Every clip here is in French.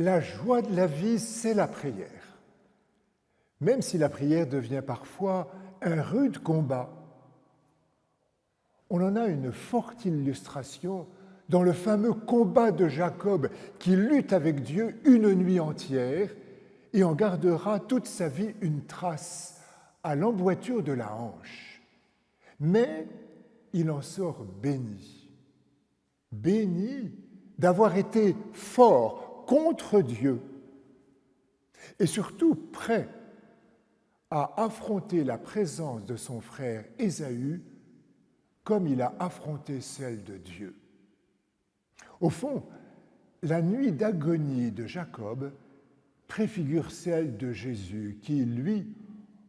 La joie de la vie, c'est la prière. Même si la prière devient parfois un rude combat. On en a une forte illustration dans le fameux combat de Jacob qui lutte avec Dieu une nuit entière et en gardera toute sa vie une trace à l'emboîture de la hanche. Mais il en sort béni. Béni d'avoir été fort contre Dieu et surtout prêt à affronter la présence de son frère Ésaü comme il a affronté celle de Dieu. Au fond, la nuit d'agonie de Jacob préfigure celle de Jésus qui, lui,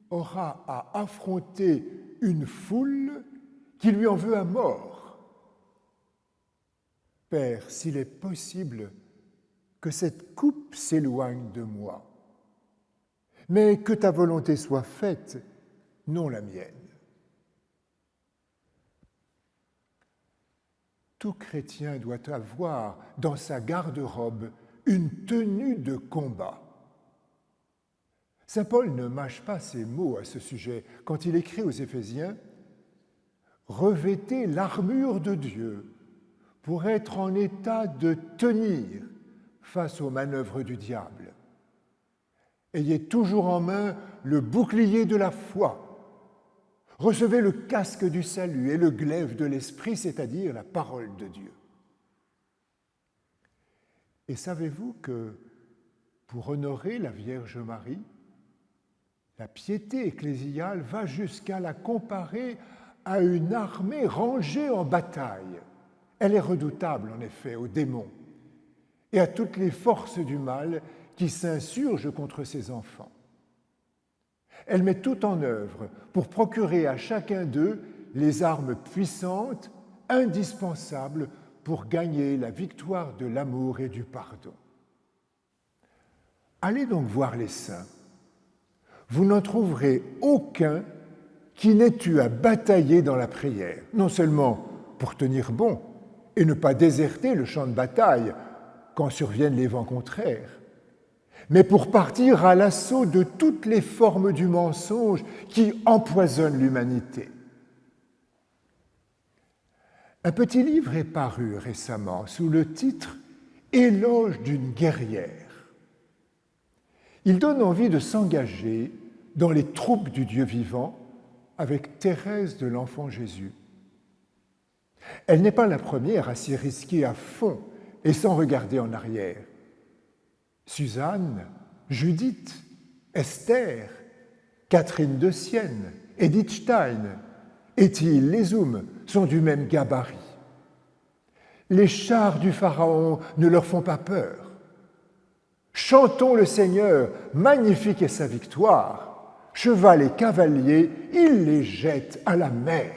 aura à affronter une foule qui lui en veut à mort. Père, s'il est possible que cette coupe s'éloigne de moi, mais que ta volonté soit faite, non la mienne. Tout chrétien doit avoir dans sa garde-robe une tenue de combat. Saint Paul ne mâche pas ses mots à ce sujet quand il écrit aux Éphésiens « Revêtez l'armure de Dieu pour être en état de tenir face aux manœuvres du diable. Ayez toujours en main le bouclier de la foi. Recevez le casque du salut et le glaive de l'esprit, c'est-à-dire la parole de Dieu. » Et savez-vous que pour honorer la Vierge Marie, la piété ecclésiale va jusqu'à la comparer à une armée rangée en bataille. Elle est redoutable, en effet, aux démons et à toutes les forces du mal qui s'insurgent contre ses enfants. Elle met tout en œuvre pour procurer à chacun d'eux les armes puissantes, indispensables pour gagner la victoire de l'amour et du pardon. Allez donc voir les saints. Vous n'en trouverez aucun qui n'ait eu à batailler dans la prière, non seulement pour tenir bon et ne pas déserter le champ de bataille quand surviennent les vents contraires, mais pour partir à l'assaut de toutes les formes du mensonge qui empoisonnent l'humanité. Un petit livre est paru récemment sous le titre « Éloge d'une guerrière ». Il donne envie de s'engager dans les troupes du Dieu vivant avec Thérèse de l'Enfant Jésus. Elle n'est pas la première à s'y risquer à fond et sans regarder en arrière. Suzanne, Judith, Esther, Catherine de Sienne, Edith Stein, Étile Lézoum sont du même gabarit. Les chars du Pharaon ne leur font pas peur. Chantons le Seigneur, magnifique est sa victoire. Cheval et cavalier, il les jette à la mer.